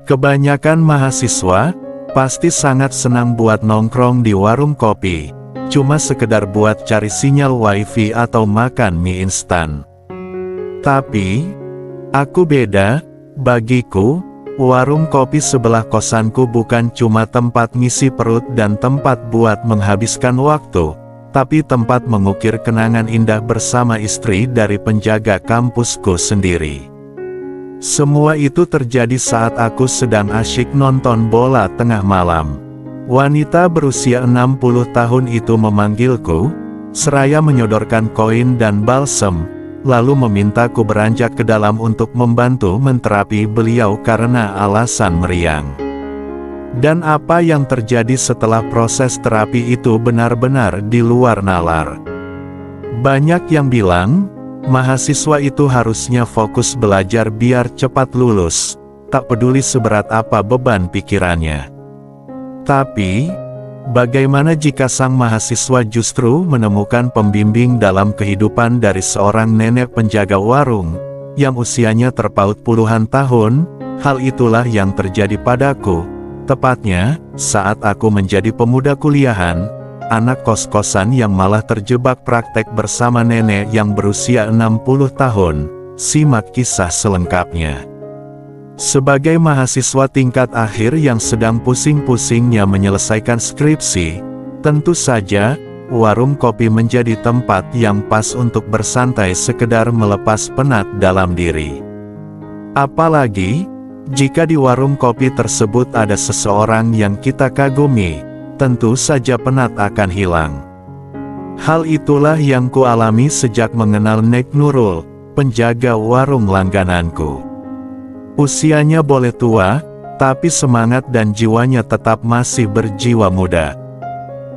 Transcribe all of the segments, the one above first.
Kebanyakan mahasiswa pasti sangat senang buat nongkrong di warung kopi, cuma sekedar buat cari sinyal wifi atau makan mie instan. Tapi, aku beda. Bagiku, warung kopi sebelah kosanku bukan cuma tempat ngisi perut dan tempat buat menghabiskan waktu, tapi tempat mengukir kenangan indah bersama istri dari penjaga kampusku sendiri. Semua itu terjadi saat aku sedang asyik nonton bola tengah malam. Wanita berusia 60 tahun itu memanggilku, seraya menyodorkan koin dan balsem, lalu memintaku beranjak ke dalam untuk membantu menterapi beliau karena alasan meriang. Dan apa yang terjadi setelah proses terapi itu benar-benar di luar nalar. Banyak yang bilang, mahasiswa itu harusnya fokus belajar biar cepat lulus, tak peduli seberat apa beban pikirannya. Tapi, bagaimana jika sang mahasiswa justru menemukan pembimbing dalam kehidupan dari seorang nenek penjaga warung, yang usianya terpaut puluhan tahun? Hal itulah yang terjadi padaku, tepatnya, saat aku menjadi pemuda kuliahan, anak kos-kosan yang malah terjebak praktek bersama nenek yang berusia 60 tahun, simak kisah selengkapnya. Sebagai mahasiswa tingkat akhir yang sedang pusing-pusingnya menyelesaikan skripsi, tentu saja, warung kopi menjadi tempat yang pas untuk bersantai sekedar melepas penat dalam diri. Apalagi, jika di warung kopi tersebut ada seseorang yang kita kagumi, tentu saja penat akan hilang. Hal itulah yang kualami sejak mengenal Nek Nurul, penjaga warung langgananku. Usianya boleh tua, tapi semangat dan jiwanya tetap masih berjiwa muda.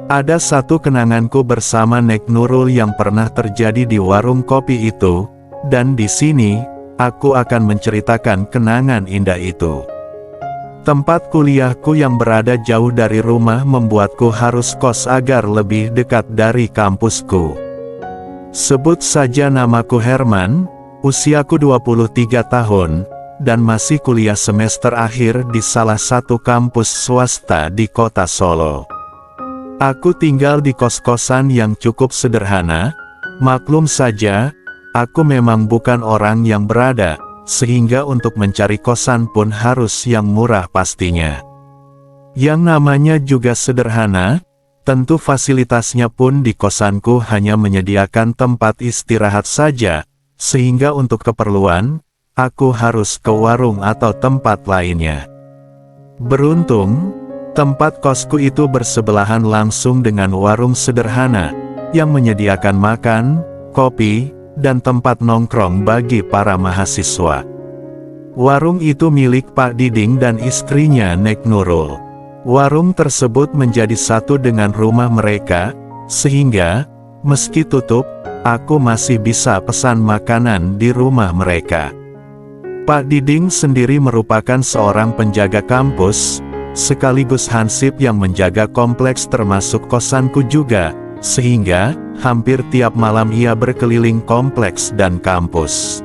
Ada satu kenanganku bersama Nek Nurul yang pernah terjadi di warung kopi itu, dan di sini, aku akan menceritakan kenangan indah itu. Tempat kuliahku yang berada jauh dari rumah membuatku harus kos agar lebih dekat dari kampusku. Sebut saja namaku Herman, usiaku 23 tahun, dan masih kuliah semester akhir di salah satu kampus swasta di kota Solo. Aku tinggal di kos-kosan yang cukup sederhana, maklum saja, aku memang bukan orang yang berada, sehingga untuk mencari kosan pun harus yang murah pastinya. Yang namanya juga sederhana, tentu fasilitasnya pun di kosanku hanya menyediakan tempat istirahat saja, sehingga untuk keperluan, aku harus ke warung atau tempat lainnya. Beruntung, tempat kosku itu bersebelahan langsung dengan warung sederhana, yang menyediakan makan, kopi, dan tempat nongkrong bagi para mahasiswa. Warung itu milik Pak Diding dan istrinya Nek Nurul. Warung tersebut menjadi satu dengan rumah mereka, sehingga, meski tutup, aku masih bisa pesan makanan di rumah mereka. Pak Diding sendiri merupakan seorang penjaga kampus, sekaligus hansip yang menjaga kompleks termasuk kosanku juga, sehingga, hampir tiap malam ia berkeliling kompleks dan kampus.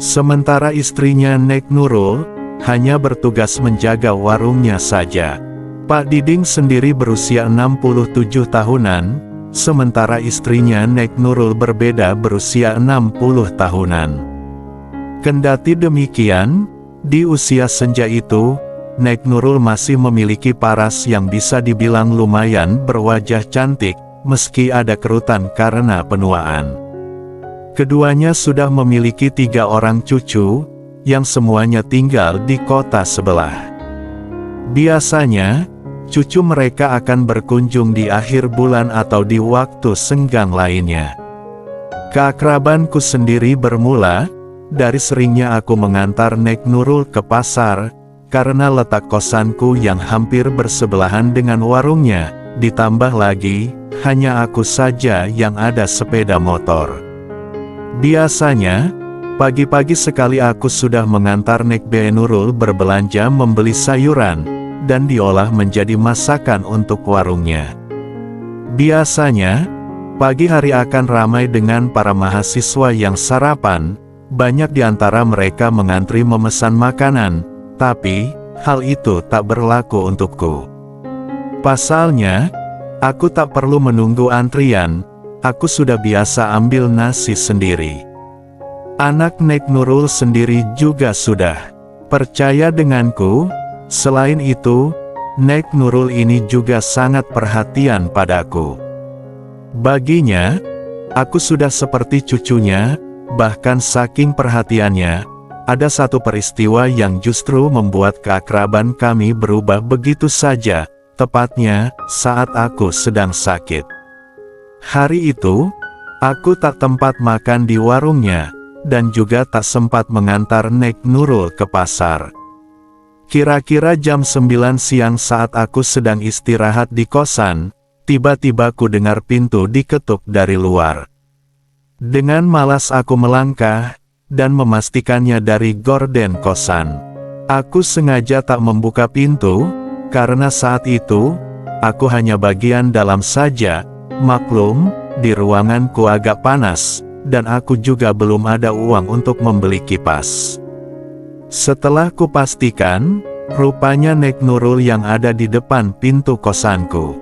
Sementara istrinya Nek Nurul, hanya bertugas menjaga warungnya saja. Pak Diding sendiri berusia 67 tahunan, sementara istrinya Nek Nurul berbeda berusia 60 tahunan. Kendati demikian, di usia senja itu, Nek Nurul masih memiliki paras yang bisa dibilang lumayan berwajah cantik, meski ada kerutan karena penuaan. Keduanya sudah memiliki 3 orang cucu, yang semuanya tinggal di kota sebelah. Biasanya, cucu mereka akan berkunjung di akhir bulan atau di waktu senggang lainnya. Keakrabanku sendiri bermula, dari seringnya aku mengantar Nek Nurul ke pasar, karena letak kosanku yang hampir bersebelahan dengan warungnya, ditambah lagi, hanya aku saja yang ada sepeda motor. Biasanya, pagi-pagi sekali aku sudah mengantar Nek Nurul berbelanja membeli sayuran, dan diolah menjadi masakan untuk warungnya. Biasanya, pagi hari akan ramai dengan para mahasiswa yang sarapan, banyak di antara mereka mengantri memesan makanan, tapi, hal itu tak berlaku untukku. Pasalnya, aku tak perlu menunggu antrian, aku sudah biasa ambil nasi sendiri. Anak Nek Nurul sendiri juga sudah percaya denganku. Selain itu, Nek Nurul ini juga sangat perhatian padaku. Baginya, aku sudah seperti cucunya, bahkan saking perhatiannya, ada satu peristiwa yang justru membuat keakraban kami berubah begitu saja, tepatnya saat aku sedang sakit. Hari itu, aku tak tempat makan di warungnya, dan juga tak sempat mengantar Nek Nurul ke pasar. Kira-kira jam 9 siang saat aku sedang istirahat di kosan, tiba-tiba ku dengar pintu diketuk dari luar. Dengan malas aku melangkah, dan memastikannya dari gorden kosan. Aku sengaja tak membuka pintu, karena saat itu, aku hanya bagian dalam saja. Maklum, di ruanganku agak panas, dan aku juga belum ada uang untuk membeli kipas. Setelah kupastikan, rupanya Nek Nurul yang ada di depan pintu kosanku.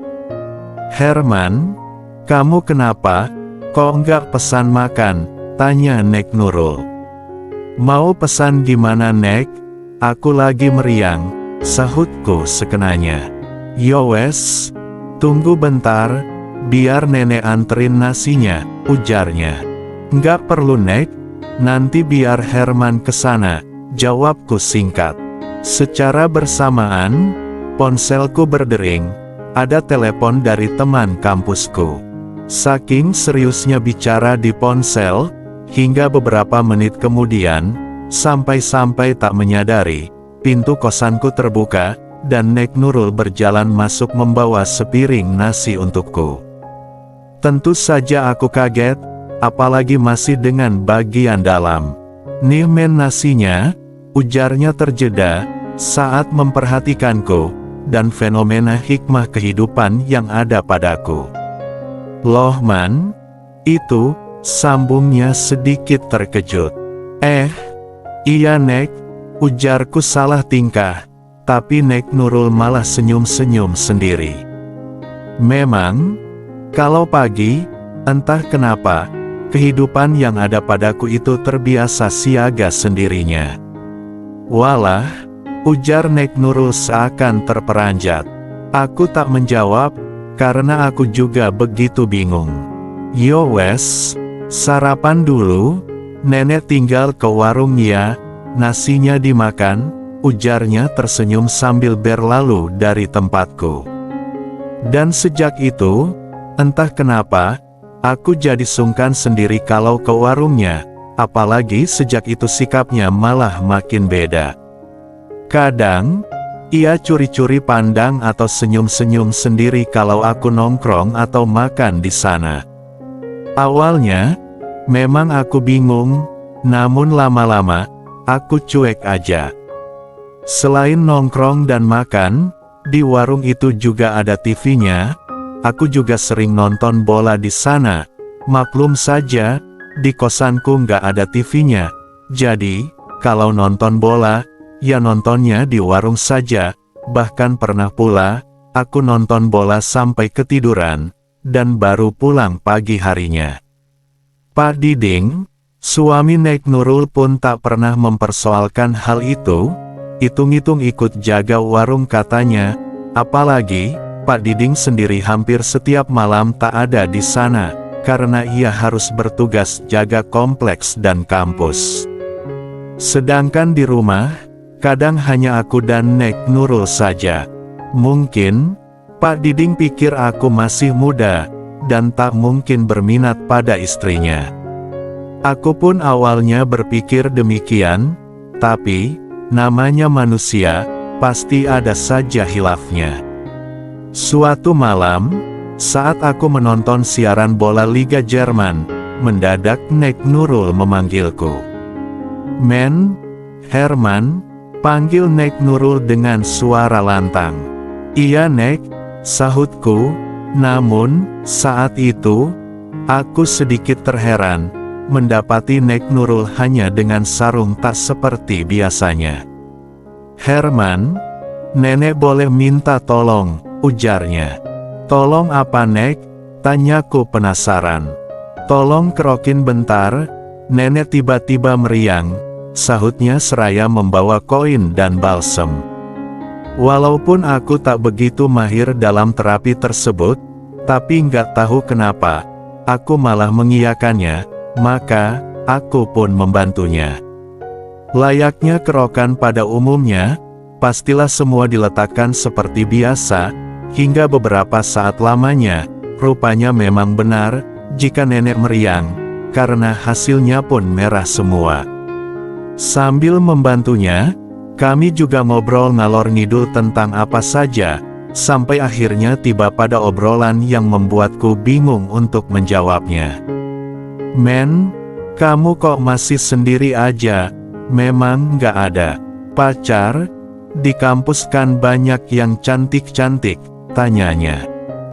"Herman, kamu kenapa? Kok enggak pesan makan?" tanya Nek Nurul. "Mau pesan gimana Nek? Aku lagi meriang," sahutku sekenanya. "Yowes, tunggu bentar, biar nenek anterin nasinya," ujarnya. "Nggak perlu Nek, nanti biar Herman kesana," jawabku singkat. Secara bersamaan, ponselku berdering, ada telepon dari teman kampusku. Saking seriusnya bicara di ponsel, hingga beberapa menit kemudian, sampai-sampai tak menyadari, pintu kosanku terbuka, dan Nek Nurul berjalan masuk membawa sepiring nasi untukku. Tentu saja aku kaget, apalagi masih dengan bagian dalam. "Nih men nasinya," ujarnya terjeda, saat memperhatikanku, dan fenomena hikmah kehidupan yang ada padaku. "Loh man, itu," sambungnya sedikit terkejut. Iya Nek," ujarku salah tingkah, tapi Nek Nurul malah senyum-senyum sendiri. Memang, kalau pagi, entah kenapa, kehidupan yang ada padaku itu terbiasa siaga sendirinya. "Walah," ujar Nek Nurul seakan terperanjat. Aku tak menjawab, karena aku juga begitu bingung. "Yo wes, sarapan dulu, nenek tinggal ke warung ya, nasinya dimakan," ujarnya tersenyum sambil berlalu dari tempatku. Dan sejak itu, entah kenapa, aku jadi sungkan sendiri kalau ke warungnya, apalagi sejak itu sikapnya malah makin beda. Kadang, ia curi-curi pandang atau senyum-senyum sendiri kalau aku nongkrong atau makan di sana. Awalnya, memang aku bingung, namun lama-lama, aku cuek aja. Selain nongkrong dan makan, di warung itu juga ada TV-nya. Aku juga sering nonton bola di sana. Maklum saja, di kosanku nggak ada TV-nya. Jadi, kalau nonton bola, ya nontonnya di warung saja. Bahkan pernah pula, aku nonton bola sampai ketiduran, dan baru pulang pagi harinya. Pak Diding, suami Nek Nurul pun tak pernah mempersoalkan hal itu. Hitung-hitung ikut jaga warung katanya, apalagi, Pak Diding sendiri hampir setiap malam tak ada di sana, karena ia harus bertugas jaga kompleks dan kampus. Sedangkan di rumah, kadang hanya aku dan Nek Nurul saja. Mungkin, Pak Diding pikir aku masih muda, dan tak mungkin berminat pada istrinya. Aku pun awalnya berpikir demikian, tapi, namanya manusia, pasti ada saja hilafnya. Suatu malam, saat aku menonton siaran bola Liga Jerman, mendadak Nek Nurul memanggilku. "Men, Herman," panggil Nek Nurul dengan suara lantang. "Iya Nek," sahutku, namun, saat itu, aku sedikit terheran, mendapati Nek Nurul hanya dengan sarung tak seperti biasanya. Herman, nenek boleh minta tolong, ujarnya. Tolong apa Nek? Tanyaku penasaran. Tolong kerokin bentar, nenek tiba-tiba meriang, sahutnya seraya membawa koin dan balsem. Walaupun aku tak begitu mahir dalam terapi tersebut, tapi nggak tahu kenapa, aku malah mengiyakannya, maka, aku pun membantunya. Layaknya kerokan pada umumnya, pastilah semua diletakkan seperti biasa, hingga beberapa saat lamanya, rupanya memang benar, jika nenek meriang, karena hasilnya pun merah semua. Sambil membantunya, kami juga ngobrol ngalor ngidul tentang apa saja, sampai akhirnya tiba pada obrolan yang membuatku bingung untuk menjawabnya. Men, kamu kok masih sendiri aja? Memang nggak ada pacar? Di kampus kan banyak yang cantik-cantik, tanyanya.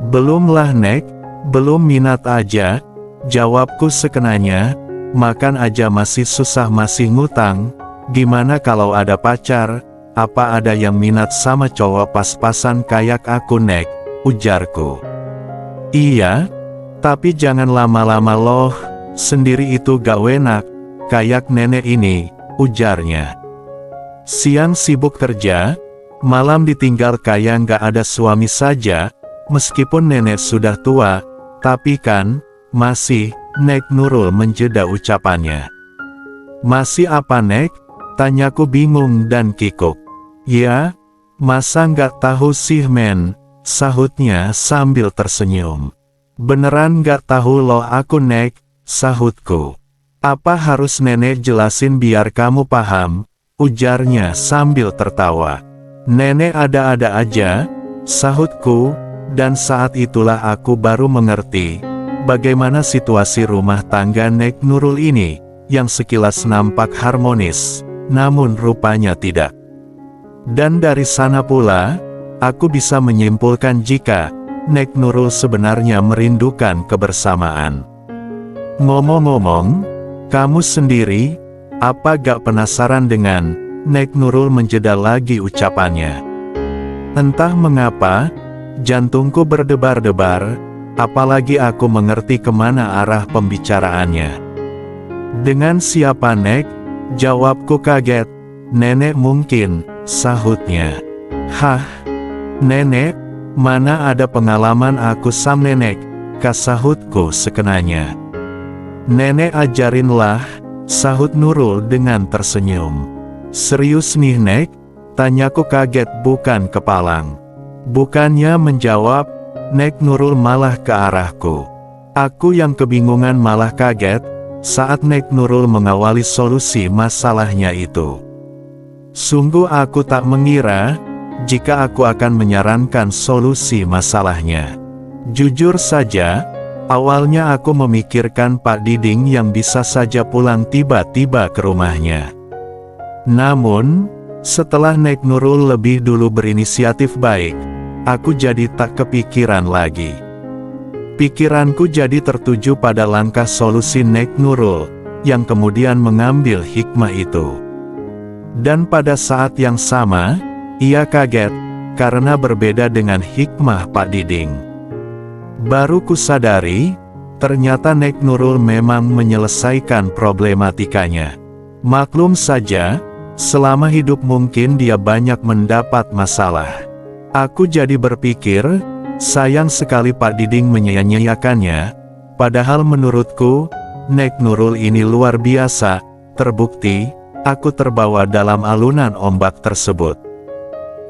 Belumlah Nek, belum minat aja, jawabku sekenanya, makan aja masih susah masih ngutang, gimana kalau ada pacar, apa ada yang minat sama cowok pas-pasan kayak aku Nek, ujarku. Iya, tapi jangan lama-lama loh, sendiri itu gak enak, kayak nenek ini, ujarnya. Siang sibuk kerja, malam ditinggal kayak gak ada suami saja, meskipun nenek sudah tua, tapi kan, masih, Nek Nurul menjeda ucapannya. Masih apa Nek? Tanyaku bingung dan kikuk. Ya, masa nggak tahu sih men, sahutnya sambil tersenyum. Beneran nggak tahu loh aku Nek, sahutku. Apa harus nenek jelasin biar kamu paham? Ujarnya sambil tertawa. Nenek ada-ada aja, sahutku, dan saat itulah aku baru mengerti, bagaimana situasi rumah tangga Nek Nurul ini, yang sekilas nampak harmonis, namun rupanya tidak. Dan dari sana pula, aku bisa menyimpulkan jika Nek Nurul sebenarnya merindukan kebersamaan. Ngomong-ngomong, kamu sendiri, apa gak penasaran dengan Nek Nurul menjeda lagi ucapannya? Entah mengapa, jantungku berdebar-debar, apalagi aku mengerti kemana arah pembicaraannya. Dengan siapa Nek? Jawabku kaget. Nenek mungkin, sahutnya. Hah? Nenek? Mana ada pengalaman aku sama nenek, kasahutku sekenanya. Nenek ajarinlah, sahut Nurul dengan tersenyum. Serius nih Nek? Tanyaku kaget bukan kepalang. Bukannya menjawab, Nek Nurul malah ke arahku. Aku yang kebingungan malah kaget, saat Nek Nurul mengawali solusi masalahnya itu. Sungguh aku tak mengira, jika aku akan menyarankan solusi masalahnya. Jujur saja, awalnya aku memikirkan Pak Diding yang bisa saja pulang tiba-tiba ke rumahnya. Namun, setelah Nek Nurul lebih dulu berinisiatif baik, aku jadi tak kepikiran lagi. Pikiranku jadi tertuju pada langkah solusi Nek Nurul, yang kemudian mengambil hikmah itu. Dan pada saat yang sama, ia kaget, karena berbeda dengan hikmah Pak Diding. Baru kusadari, ternyata Nek Nurul memang menyelesaikan problematikanya. Maklum saja, selama hidup mungkin dia banyak mendapat masalah. Aku jadi berpikir, sayang sekali Pak Diding menyia-nyiakannya, padahal menurutku, Nek Nurul ini luar biasa. Terbukti, aku terbawa dalam alunan ombak tersebut.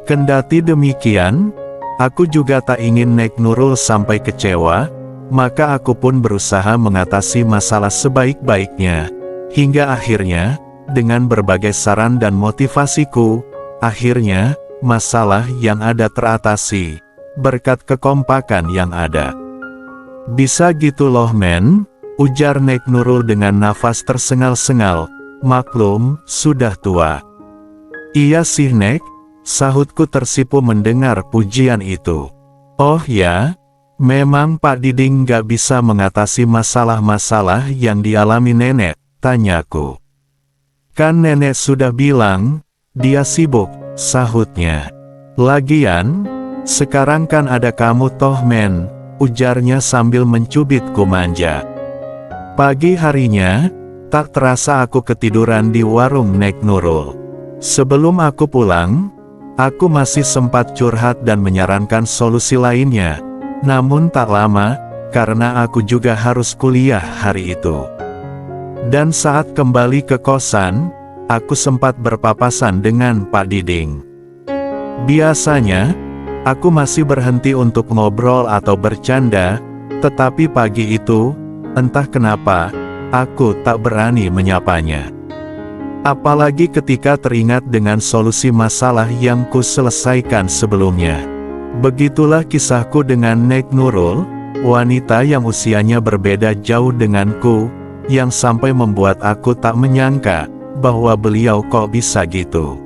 Kendati demikian, aku juga tak ingin Nek Nurul sampai kecewa, maka aku pun berusaha mengatasi masalah sebaik-baiknya, hingga akhirnya, dengan berbagai saran dan motivasiku, akhirnya, masalah yang ada teratasi, berkat kekompakan yang ada. Bisa gitu loh men, ujar Nek Nurul dengan nafas tersengal-sengal, maklum, sudah tua. Iya sih Nek, sahutku tersipu mendengar pujian itu. Oh ya, memang Pak Diding gak bisa mengatasi masalah-masalah yang dialami nenek, tanyaku. Kan nenek sudah bilang, dia sibuk, sahutnya. Lagian, sekarang kan ada kamu toh men, ujarnya sambil mencubitku manja. Pagi harinya, tak terasa aku ketiduran di warung Nek Nurul. Sebelum aku pulang, aku masih sempat curhat dan menyarankan solusi lainnya. Namun tak lama, karena aku juga harus kuliah hari itu. Dan saat kembali ke kosan, aku sempat berpapasan dengan Pak Diding. Biasanya, aku masih berhenti untuk ngobrol atau bercanda, tetapi pagi itu, entah kenapa, aku tak berani menyapanya. Apalagi ketika teringat dengan solusi masalah yang ku selesaikan sebelumnya. Begitulah kisahku dengan Nek Nurul, wanita yang usianya berbeda jauh denganku, yang sampai membuat aku tak menyangka bahwa beliau kok bisa gitu.